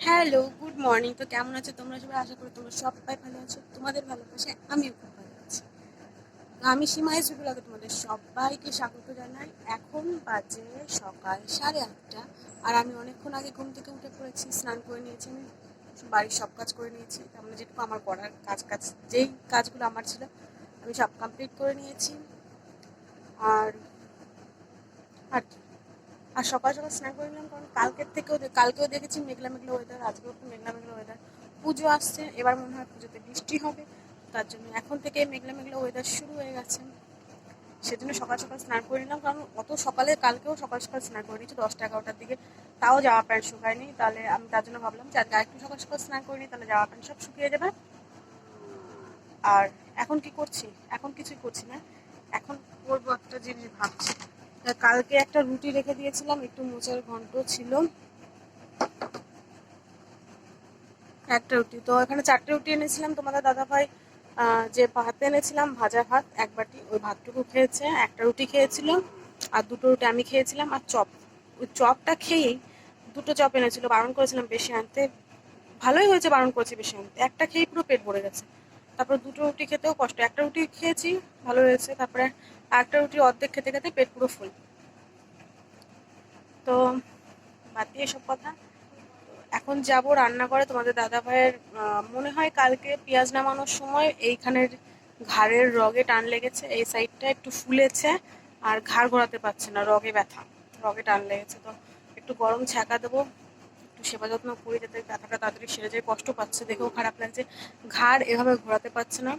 Hello, good morning. তো কেমন আছো তোমরা সবাই? আশা করি তোমরা সবাই ভালো আছো। তোমাদের ভালোবাসায় আমিও খুব ভালো আছি। তো আমি সীমায় সুগুলাকে তোমাদের সবাইকে স্বাগত জানাই। এখন বাজে সকাল 8:30, আর আমি অনেকক্ষণ আগে ঘুম থেকে উঠে পড়েছি, স্নান করে নিয়েছি, আমি বাড়ির সব কাজ করে নিয়েছি। তার মানে যেটুকু আমার করার কাজ যেই কাজগুলো আমার ছিল আমি সব কমপ্লিট করে নিয়েছি। আর আর কি? আর সকাল সকাল স্নান করে নিলাম, কারণ কালকেও দেখেছি মেঘলা মেঘলা ওয়েদার, আজকেও একটু মেঘলা মেঘলা ওয়েদার। পুজো আসছে, এবার মনে হয় পুজোতে বৃষ্টি হবে, তার জন্য এখন থেকে মেঘলা মেঘলা ওয়েদার শুরু হয়ে গেছে। সেজন্য সকাল সকাল স্নান করে নিলাম, কারণ অত সকালে কালকেও সকাল সকাল স্নান করে নিয়েছি 10টা 11টার দিকে, তাও জামা প্যান্ট শুকায়নি। তাহলে আমি তার জন্য ভাবলাম যে আজকে একটু সকাল সকাল স্নান করে নিই, তাহলে জামা প্যান্ট সব শুকিয়ে যাবে। আর এখন কি করছি? এখন কিছুই করছি না, এখন করবো একটা জিনিস ভাবছি। কালকে একটা রুটি রেখে দিয়েছিলাম, একটু মোচার ঘন্ট ছিল, একটা রুটি। তো এখানে 4টে রুটি এনেছিলাম। তোমাদের দাদাভাই যে ভাত এনেছিলাম, ভাজা ভাত 1 বাটি, ওই ভাতটুকু খেয়েছে, একটা রুটি খেয়েছিল, আর 2টো রুটি আমি খেয়েছিলাম, আর চপ। ওই চপটা খেয়েই 2টো চপ এনেছিল, বারণ করেছিলাম বেশি আনতে, ভালোই হয়েছে বারণ করেছি বেশি আনতে, একটা খেয়েই পুরো পেট ভরে গেছে। তারপর 2টো রুটি খেতেও কষ্ট, একটা রুটি খেয়েছি, ভালো হয়েছে। তারপরে একটা রুটি অর্ধেক খেতে খেতে পেট পুরো ফুল। তো বাদ দিয়ে এসব কথা, এখন যাব রান্নাঘরে। তোমাদের দাদা ভাইয়ের মনে হয় কালকে পেঁয়াজ নামানোর সময় এইখানের ঘাড়ের রগে টান লেগেছে, এই সাইডটা একটু ফুলেছে, আর ঘাড় ঘোরাতে পারছে না, রগে ব্যথা, রগে টান লেগেছে। তো একটু গরম ছ্যাঁকা দেবো, একটু সেবা যত্ন করি যাতে ব্যথাটা তাড়াতাড়ি সেরে যায়। কষ্ট পাচ্ছে, দেখেও খারাপ লাগছে, ঘাড় এভাবে ঘোরাতে পারছে না।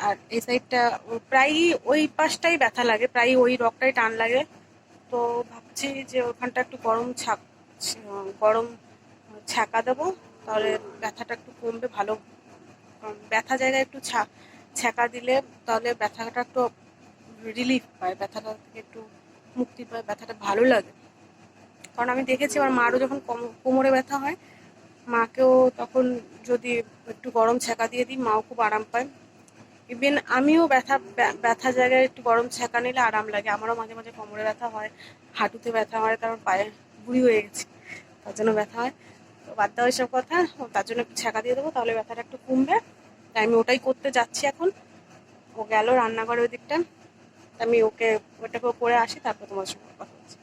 আর এই সাইডটা প্রায়ই ওই পাশটাই ব্যথা লাগে, প্রায়ই ওই রগটাই টান লাগে। তো ভাবছি যে ওখানটা একটু গরম ছ্যাঁকা দেবো, তাহলে ব্যথাটা একটু কমবে ভালো। ব্যথা জায়গায় একটু ছ্যাঁকা দিলে তাহলে ব্যথাটা একটু রিলিফ পায়, ব্যথাটা থেকে একটু মুক্তি পায়, ব্যথাটা ভালো লাগে। কারণ আমি দেখেছি আমার মারও যখন কোমরে ব্যথা হয়, মাকেও তখন যদি একটু গরম ছ্যাঁকা দিয়ে দিই, মাও খুব আরাম পায়। ইভেন আমিও ব্যথা জায়গায় একটু গরম ছ্যাঁকা নিলে আরাম লাগে। আমারও মাঝে মাঝে কোমরে ব্যথা হয়, হাঁটুতে ব্যথা হয়, কারণ পায়ে বুড়ি হয়ে গেছি, তার জন্য ব্যথা হয়। তো বাদ দাও এসব কথা, তার জন্য একটু ছ্যাঁকা দিয়ে দেবো, তাহলে ব্যথাটা একটু কমবে। তাই আমি ওটাই করতে যাচ্ছি এখন। ও গেল রান্নাঘরে ওই দিকটা, আমি ওটাকেও করে আসি, তারপর তোমার সঙ্গে কথা বলছি।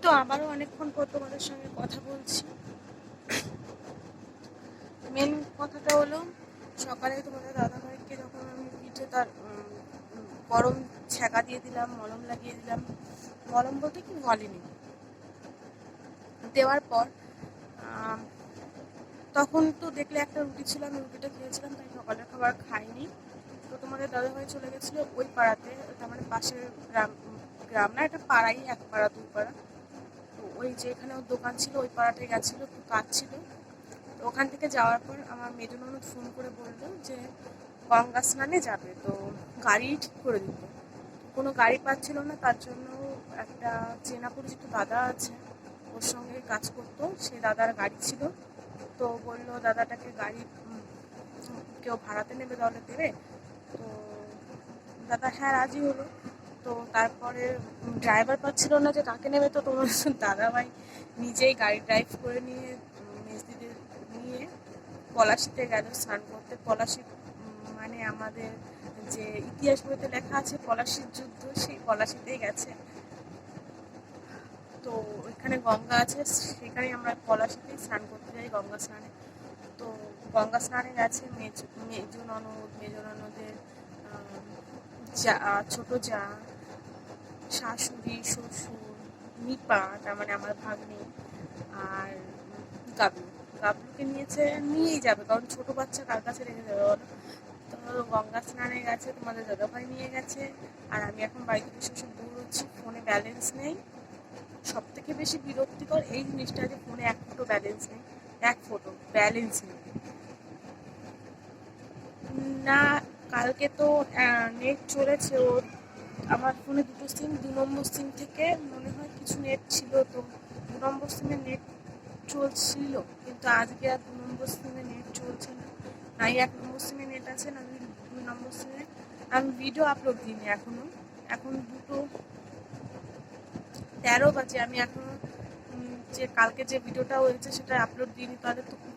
তো আবারও অনেকক্ষণ পর তোমাদের সঙ্গে কথা বলছি। মেন কথাটা হলো, সকালে তোমাদের দাদাভাইকে যখন আমি পিঠে তার গরম ছ্যাঁকা দিয়ে দিলাম, মলম লাগিয়ে দিলাম, মলম বলতে কি গলেনি, দেওয়ার পর তখন তো দেখলে একটা রুটি ছিল, আমি রুটিটা খেয়েছিলাম, তাই সকালের খাবার খাইনি। তো তোমাদের দাদাভাই চলে গেছিলো ওই পাড়াতে, তার মানে পাশের গ্রাম, গ্রাম না এটা পাড়াই, 1 পাড়া 2 পাড়া। তো ওই যে এখানে ওর দোকান ছিল, ওই পাড়াতে গেছিলো, একটু কাজ ছিল। তো ওখান থেকে যাওয়ার পর আমার মেজো ননদ ফোন করে বললো যে গঙ্গা স্নানে যাবে, তো গাড়ি ঠিক করে দিত। কোনো গাড়ি পাচ্ছিল না, তার জন্য একটা চেনা পরিচিত দাদা আছে, ওর সঙ্গে কাজ করতো, সেই দাদার গাড়ি ছিল। তো বললো দাদাটাকে গাড়ি কেউ ভাড়াতে নেবে তাহলে দেবে। তো দাদা হ্যাঁ রাজি হলো। তো তারপরে ড্রাইভার পাচ্ছিল না যে কাকে নেবে, তো তোমার দাদাভাই নিজেই গাড়ি ড্রাইভ করে নিয়ে মেজদিদের নিয়ে পলাশিতে গেল স্নান করতে। পলাশি মানে আমাদের যে ইতিহাস বইতে লেখা আছে পলাশির যুদ্ধ, সেই পলাশিতেই গেছে। তো ওইখানে গঙ্গা আছে, সেখানে আমরা পলাশিতেই স্নান করতে যাই, গঙ্গা স্নানে। তো গঙ্গা স্নানে গেছে মেজো ননদের যা, ছোট যা, শাশুড়ি, শ্বশুর, নিপা তার মানে আমার ভাগ্নি, আর গাবলু। গাবলুকে নিয়েই যাবে, কারণ ছোট বাচ্চা কার কাছে রেখে যাবে বলো। তো গঙ্গা স্নানে গেছে, তোমাদের দাদাভাই নিয়ে গেছে, আর আমি এখন বাড়িতে বসে বসে বোর হচ্ছি, ফোনে ব্যালেন্স নেই। সব থেকে বেশি বিরক্তিকর এই জিনিসটা যে ফোনে 1 ফোঁটো ব্যালেন্স নেই, 1 ফোঁটো ব্যালেন্স নেই। না, কালকে তো নেট চলেছে ওর, আমার ফোনে 2টো সিম, 2 নম্বর সিম থেকে মনে হয় কিছু নেট ছিল, তো 2 নম্বর সিমে নেট চলছিল, কিন্তু আজকে আর 2 নম্বর সিমে নেট চলছে না। নাই 1 নম্বর সিমে নেট আছে, না 2 নম্বর সিমে। আমি ভিডিও আপলোড দিইনি এখনো, এখন 2:13 বাজে, আমি এখনো যে কালকে যে ভিডিওটা হয়েছে সেটা আপলোড দিইনি,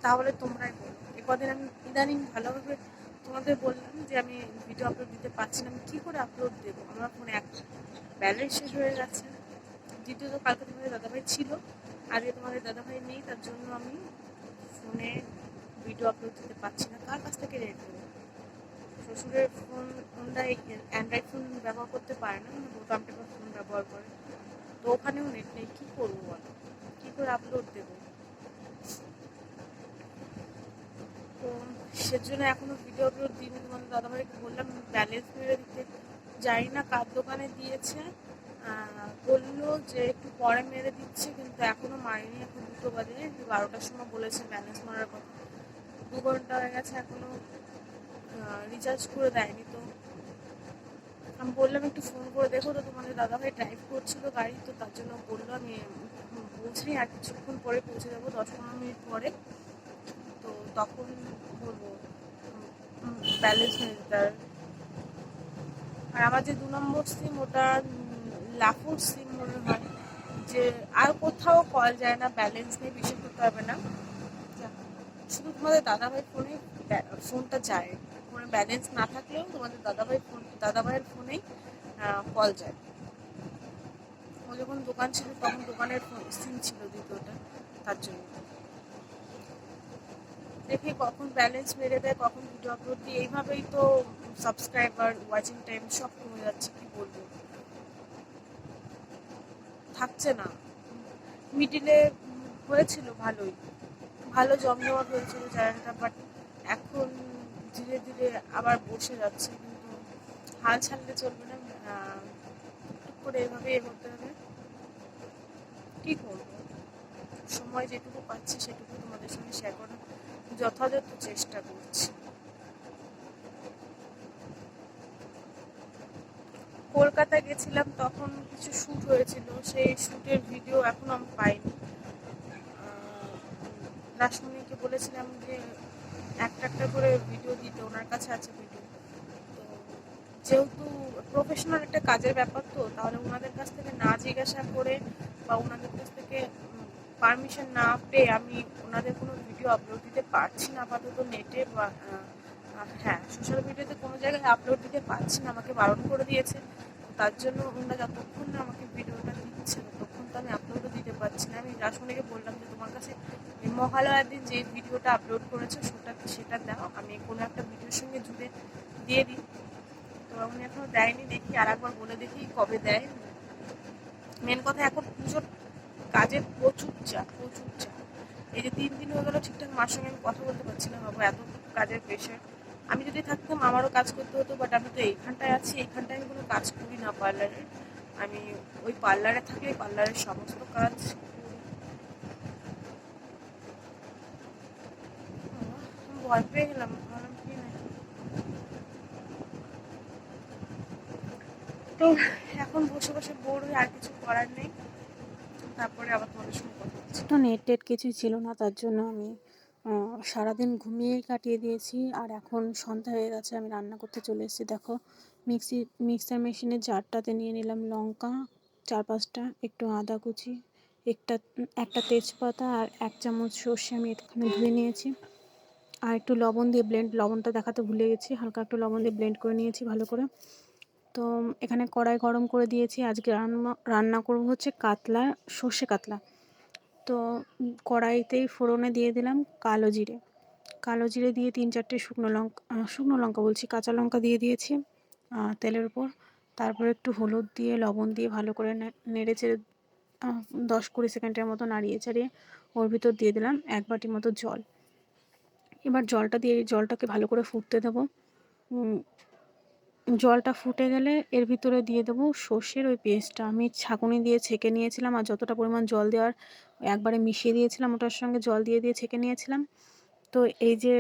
তাহলে তোমরাই বলো। কদিন আমি ইদানিং ভালোভাবে তোমাদের বললাম যে আমি ভিডিও আপলোড দিতে পারছি না, আমি কী করে আপলোড দেবো? আমার ফোনে এক ব্যালেন্স শেষ হয়ে গেছে, দ্বিতীয়ত কালকে তোমাদের দাদাভাই ছিল, আজকে তোমাদের দাদাভাই নেই, তার জন্য আমি ফোনে ভিডিও আপলোড দিতে পারছি না। কার কাছ থেকে রেট দেবো? শ্বশুরের ফোনটা অ্যান্ড্রয়েড ফোন ব্যবহার করতে পারে না, মানে বোতাম টেপা ফোন ব্যবহার করে, তো ওখানেও নেট নেই, কী করবো বলো? কী করে আপলোড দেবো? তো সেজন্য এখনও ভিডিও আপলোড দিইনি। তোমাদের দাদাভাইকে বললাম ব্যালেন্স মেরে দিতে, জানি না কার দোকানে দিয়েছে, বললো যে একটু পরে মেরে দিচ্ছে, কিন্তু এখনও মারিনি। এখন 2টো বাজে, 12টার সময় বলেছে ব্যালেন্স মারার কথা, 2 ঘন্টা হয়ে গেছে এখনও রিচার্জ করে দেয়নি। তো আমি বললাম একটু ফোন করে দেখো, তো তোমাদের দাদাভাই ড্রাইভ করছিল গাড়ি, তো তার জন্য বললো আমি পৌঁছাই, আর কিছুক্ষণ পরে পৌঁছে যাবো, 10-15 মিনিট পরে, তো তখন বলবো ব্যালেন্স মেরে দিতে। আর আমার যে 2 নম্বর সিম, ওটা লাফোর সিম মনে হয়, যে আর কোথাও কল যায় না, ব্যালেন্স নেই, বিশ্বাস করতে হবে না, শুধু তোমাদের দাদাভাই ফোনটা যায়, ফোনে ব্যালেন্স না থাকলেও তোমাদের দাদাভাইয়ের ফোনেই কল যায়। ও যখন দোকান ছিল তখন দোকানের সিম ছিল দ্বিতীয়টা, তার জন্য। দেখি কখন ব্যালেন্স মেরে দেয়, কখন ভিডিও আপলোড দিই, এইভাবেই তো সাবস্ক্রাইবার, ওয়াচিং টাইম সব কমে যাচ্ছে, কি বলবো, থাকছে না। মিডিলে হয়েছিল ভালো জমজমাট হয়েছিল জায়গাটা, বাট এখন ধীরে ধীরে আবার বসে যাচ্ছে, কিন্তু হাল ছাড়লে চলবে না, টুক করে এভাবে এগোতে হবে। কী করবো, সময় যেটুকু পাচ্ছি সেটুকু তোমাদের সঙ্গে শেয়ার করার যথাযথ চেষ্টা করছি। কলকাতায় গেছিলাম, তখন কিছু শ্যুট হয়েছিল, সেই শ্যুটের ভিডিও এখনো আমি পাইনি। রাসমণিকে বলেছিলাম যে একটা করে ভিডিও দিতে, ওনার কাছে আছে ভিডিও, তো যেহেতু প্রফেশনাল একটা কাজের ব্যাপার, তো তাহলে ওনাদের কাছ থেকে না জিজ্ঞাসা করে বা ওনাদের কাছ থেকে পারমিশন না পেয়ে আমি ওনাদের কোনো ভিডিও আপলোড দিতে পারছি না আপাতত নেটে, বা হ্যাঁ সোশ্যাল মিডিয়াতে কোনো জায়গায় আপলোড দিতে পারছি না, আমাকে বারণ করে দিয়েছে। তার জন্য ওনারা যতক্ষণ না আমাকে ভিডিওটা দিচ্ছে ততক্ষণ তো আমি আপলোডও দিতে পারছি না। আমি রাসমণিকে বললাম যে তোমার কাছে মহালয়ার দিন যে ভিডিওটা আপলোড করেছো সেটা দাও, আমি কোনো একটা ভিডিওর সঙ্গে জুড়ে দিয়ে দিই। তো উনি এখনো দেয়নি, দেখি আর একবার বলে দেখি কবে দেয়। মেন কথা এখন পুজোর কাজের প্রচুর চাপ। এই যে 3 দিন হয়ে গেল ঠিকঠাক মার সঙ্গে আমি কথা বলতে পারছি না, বাবা এত কাজের প্রেশার। আমি যদি থাকতাম আমারও কাজ করতে হতো, বাট আমি তো এইখানটায় আছি, এইখানটায় আমি কোনো কাজ করি না পার্লারের। আমি ওই পার্লারে থাকলে পার্লারের সমস্ত কাজ ভয় পেয়ে গেলাম, ভাবলাম কি না। তো এখন বসে বসে বোর হয়ে আর কিছু করার নেই, তারপরে আবার তোমাদের সঙ্গে কথা হচ্ছে। তো নেট টেট কিছুই ছিল না, তার জন্য আমি সারাদিন ঘুমিয়েই কাটিয়ে দিয়েছি। আর এখন সন্ধ্যা হয়ে গেছে, আমি রান্না করতে চলে এসেছি। দেখো মিক্সার মেশিনের জারটাতে নিয়ে নিলাম লঙ্কা 4-5টা, একটু আদা কুচি, একটা তেজপাতা আর 1 চামচ সর্ষে আমি এখানে ধুয়ে নিয়েছি। আর একটু লবণ দিয়ে লবণটা দেখাতে ভুলে গেছি, হালকা একটু লবণ দিয়ে ব্লেন্ড করে নিয়েছি ভালো করে। তো এখানে কড়াই গরম করে দিয়েছি। আজকে রান্না করব হচ্ছে সর্ষে কাতলা। তো কড়াইতেই ফোড়নে দিয়ে দিলাম কালো জিরে দিয়ে 3-4টে শুকনো লঙ্কা বলছি, কাঁচা লঙ্কা দিয়ে দিয়েছি তেলের উপর। তারপর একটু হলুদ দিয়ে লবণ দিয়ে ভালো করে নেড়ে চেড়ে 10-20 সেকেন্ডের মতো নাড়িয়ে চাড়িয়ে ওর ভিতর দিয়ে দিলাম 1 বাটি মতো জল। এবার জলটাকে ভালো করে ফুটতে দেবো। জলটা ফুটে গেলে এর ভিতরে দিয়ে দেবো সর্ষের ওই পেস্টটা, আমি ছাঁকুনি দিয়ে ছেঁকে নিয়েছিলাম, আর যতটা পরিমাণ জল দেওয়ার একবারে মিশিয়ে দিয়েছিলাম, ওটার সঙ্গে জল দিয়ে ছেঁকে নিয়েছিলাম। তো এই যে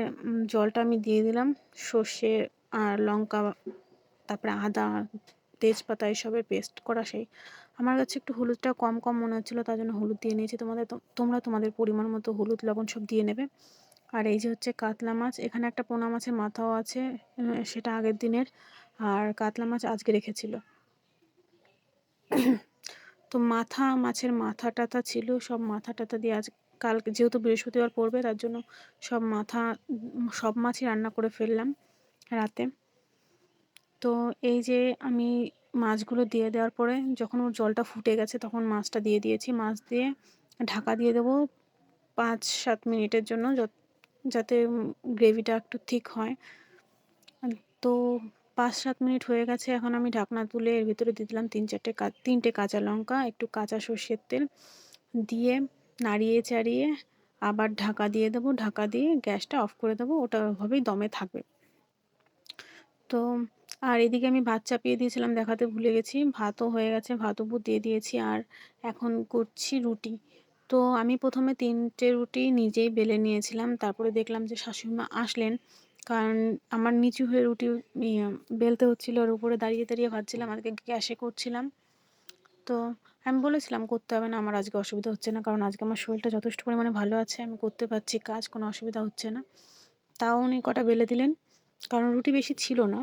জলটা আমি দিয়ে দিলাম, সর্ষে আর লঙ্কা, তারপরে আদা, তেজপাতা এসবের পেস্ট করা। আমার কাছে একটু হলুদটা কম মনে হচ্ছিলো, তার জন্য হলুদ দিয়ে নিয়েছি। তোমরা তোমাদের পরিমাণ মতো হলুদ লবণ সব দিয়ে নেবে। আর এই যে হচ্ছে কাতলা মাছ, এখানে একটা পোনা মাছের মাথাও আছে, সেটা আগের দিনের, আর কাতলা মাছ আজকে রেখেছিল। তো মাছের মাথা টাথা ছিল, সব মাথা টাথা দিয়ে আজ কালকে যেহেতু বৃহস্পতিবার পড়বে তার জন্য সব মাছই রান্না করে ফেললাম রাতে। তো এই যে আমি মাছগুলো দিয়ে দেওয়ার পরে যখন ওর জলটা ফুটে গেছে তখন মাছটা দিয়ে দিয়েছি। মাছ দিয়ে ঢাকা দিয়ে দেবো 5-7 মিনিটের জন্য, যাতে গ্রেভিটা একটু ঠিক হয়। তো 5-7 মিনিট হয়ে গেছে। এখন আমি ঢাকনা তুলে এর ভিতরে দিয়ে দিলাম 3টে কাঁচা লঙ্কা, একটু কাঁচা সর্ষের তেল দিয়ে নাড়িয়ে চাড়িয়ে আবার ঢাকা দিয়ে দেবো। ঢাকা দিয়ে গ্যাসটা অফ করে দেবো, ওটা ওভাবেই দমে থাকবে। তো আর এদিকে আমি ভাত চাপিয়ে দিয়েছিলাম, দেখাতে ভুলে গেছি। ভাতও হয়ে গেছে, ভাত উপর দিয়ে দিয়েছি। আর এখন করছি রুটি। তো আমি প্রথমে 3টে রুটি নিজেই বেলে নিয়েছিলাম, তারপরে দেখলাম যে শাশুড়িমা আসলেন, কারণ আমার নিচু হয়ে রুটি বেলতে হচ্ছিল, ওর উপরে দাঁড়িয়ে দাঁড়িয়ে ভাজছিলাম, আজকে গ্যাসে করছিলাম। তো আমি বলেছিলাম করতে হবে না, আমার আজকে অসুবিধা হচ্ছে না, কারণ আজকে আমার শরীরটা যথেষ্ট পরিমাণে ভালো আছে, আমি করতে পারছি কাজ, কোনো অসুবিধা হচ্ছে না। তাও উনি কটা বেলে দিলেন, কারণ রুটি বেশি ছিল না,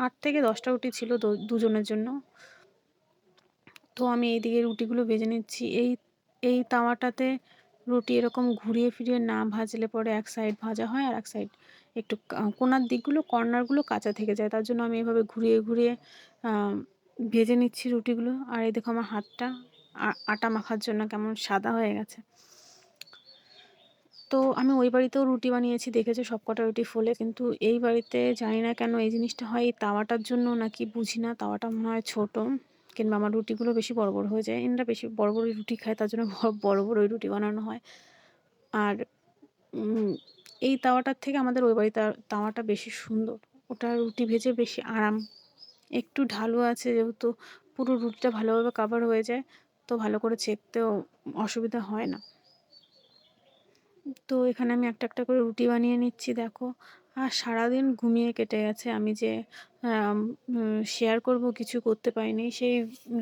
8 থেকে 10টা রুটি ছিল দুজনের জন্য। তো আমি এইদিকে রুটিগুলো ভেজে নিচ্ছি। এই তাওয়াটাতে রুটি এরকম ঘুরিয়ে ফিরিয়ে না ভাজলে পরে এক সাইড ভাজা হয় আর এক সাইড একটু কোনার দিকগুলো, কর্নারগুলো কাঁচা থেকে যায়, তার জন্য আমি এভাবে ঘুরিয়ে ঘুরিয়ে ভেজে নিচ্ছি রুটিগুলো। আর এই দেখো আমার হাতটা আটা মাখার জন্য কেমন সাদা হয়ে গেছে। তো আমি ওই বাড়িতেও রুটি বানিয়েছি, দেখেছি সবকটা রুটি ফোলে, কিন্তু এই বাড়িতে জানি না কেন এই জিনিসটা হয়, এই তাওয়াটার জন্য নাকি বুঝি না, তাওয়াটা মনে হয় ছোটো, কিংবা আমার রুটিগুলো বেশি বড় বড় হয়ে যায়। এনারা বেশি বড় বড় রুটি খায়, তার জন্য বড় বড় রুটি বানানো হয়। আর এই তাওয়াটার থেকে আমাদের ওই বাড়ির তাওয়াটা বেশি সুন্দর, ওটা রুটি ভেজে বেশি আরাম। একটু ঢালু আছে যেহেতু, পুরো রুটিটা ভালোভাবে কাভার হয়ে যায়, তো ভালো করে ছেঁকতেও অসুবিধা হয় না। তো এখানে আমি একটা একটা করে রুটি বানিয়ে নিচ্ছি, দেখো। আর সারাদিন ঘুমিয়ে কেটে গেছে, আমি যে শেয়ার করব কিছু করতে পারিনি, সেই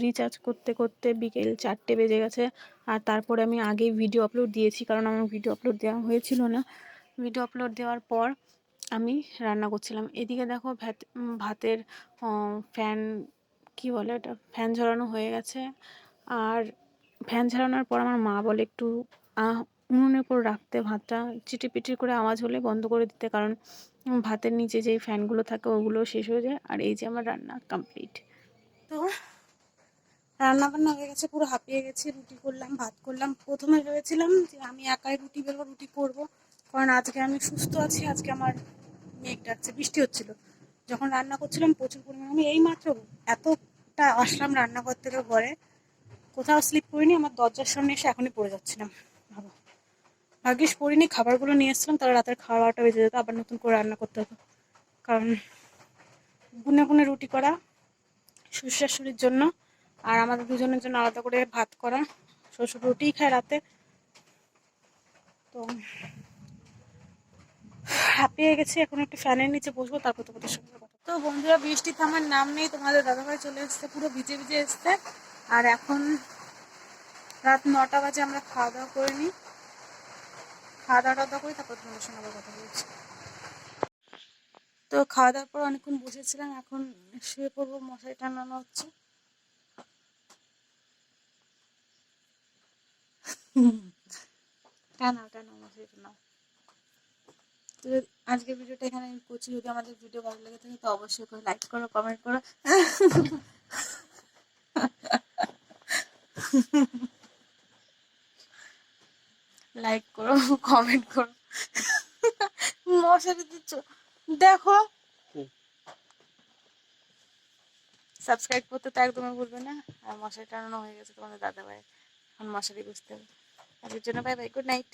রিচার্জ করতে করতে বিকেল 4টে বেজে গেছে। আর তারপরে আমি আগেই ভিডিও আপলোড দিয়েছি, কারণ আমার ভিডিও আপলোড দেওয়া হয়েছিল না। ভিডিও আপলোড দেওয়ার পর আমি রান্না করছিলাম। এদিকে দেখো ভাতের ফ্যান, কি বলে এটা, ফ্যান ঝরানো হয়ে গেছে। আর ফ্যান ঝরানোর পর আমার মা বলে একটু উনুনের উপর রাখতে ভাতটা, চিটিপিটি করে আওয়াজ হলে বন্ধ করে দিতে, কারণ ভাতের নিচে যেই ফ্যানগুলো থাকে ওগুলো শেষ হয়ে যায়। আর এই যে আমার রান্না কমপ্লিট। তো রান্না বান্না হয়ে গেছে, পুরো হাঁপিয়ে গেছি। রুটি করলাম, ভাত করলাম। প্রথমে ভেবেছিলাম যে আমি একাই রুটি বেলবো, রুটি করবো, কারণ আজকে আমি সুস্থ আছি। আজকে আমার মেঘ ডাকছে, বৃষ্টি হচ্ছিল। যখন রান্না করছিলাম প্রচুর পরিমাণে, আমি এই মাত্র এতটা আসলাম রান্নাঘর থেকে ঘরে, কোথাও স্লিপ করিনি, আমার দরজার সামনে এসে এখনই পড়ে যাচ্ছিলাম। ভাবো, ভাগ্যিস পড়িনি, খাবারগুলো নিয়ে এসেছিলাম, তাহলে রাতের খাওয়া 12টা বেজে যেত, আবার নতুন করে রান্না করতে হতো। কারণ গুনে গুনে রুটি করা শ্বশুর শাশুড়ির জন্য, আর আমাদের দুজনের জন্য আলাদা করে ভাত করা। শ্বশুর রুটিই খায় রাতে। তো হাঁপিয়ে গেছি, এখন একটু ফ্যানের নিচে বসবো, তারপর তোমাদের সঙ্গে কথা। তো বন্ধুরা, বৃষ্টি থামার নাম নেই, তোমাদের দাদাভাই চলে এসছে পুরো ভিজে ভিজে এসছে। আর এখন রাত 9টা বাজে, আমরা খাওয়া দাওয়া করে নিই, খাওয়া দাওয়া করি, তারপর তোমাদের সঙ্গে আবার কথা বলছি। তো খাওয়া দাওয়ার পর অনেকক্ষণ বসেছিলাম, এখন শুয়ে পড়বো, মশারি টানানো হচ্ছে। টানাও টানাও, মশারি টানাও। তো আজকের ভিডিওটা এখানে আমি করছি। যদি আমাদের ভিডিও ভালো লেগে থাকে তো অবশ্যই করে লাইক করো, কমেন্ট করো, লাইক করো, কমেন্ট করো। মশারি দিচ্ছ, দেখো। সাবস্ক্রাইব করতে তো একদমই ভুলবে না। আর মশারি টানানো হয়ে গেছে তোমাদের দাদা ভাই, এখন মশারি বুঝতে হবে। আজকের জন্য বাই বাই, গুড নাইট।